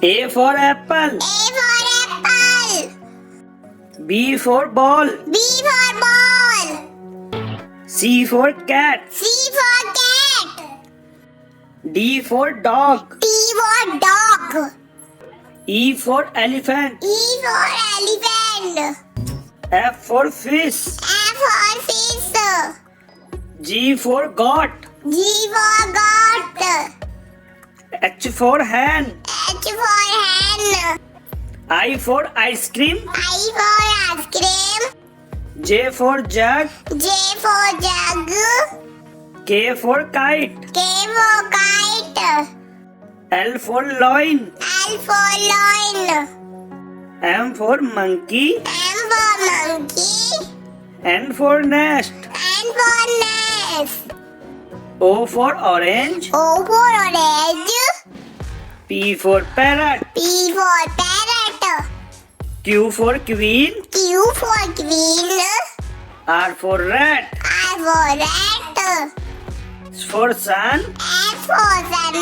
A for apple. A for apple. B for ball. B for ball. C for cat. C for cat. D for dog. D for dog. E for elephant. E for elephant. F for fish. F for fish. G for goat. G for goat. H for hen. H for hen. I for ice cream. I for ice cream. J for jug. J for jug. K for kite. K for kite. L for loin. L for loin. M for monkey. M for monkey. N for nest. N for nest. O for orange. O for orange. P for parrot. P for parrot. Q for queen. Q for queen. R for rat. R for rat. S for sun. S for sun.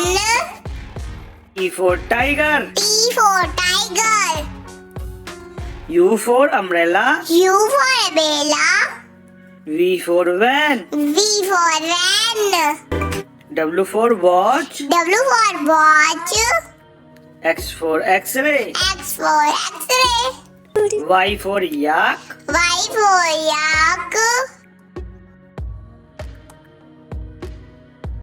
T for tiger. T for tiger. U for umbrella. U for umbrella. V for van. V for van. W for watch. W for watch. X for x-ray. X for x-ray. Y for yak. Y for yak.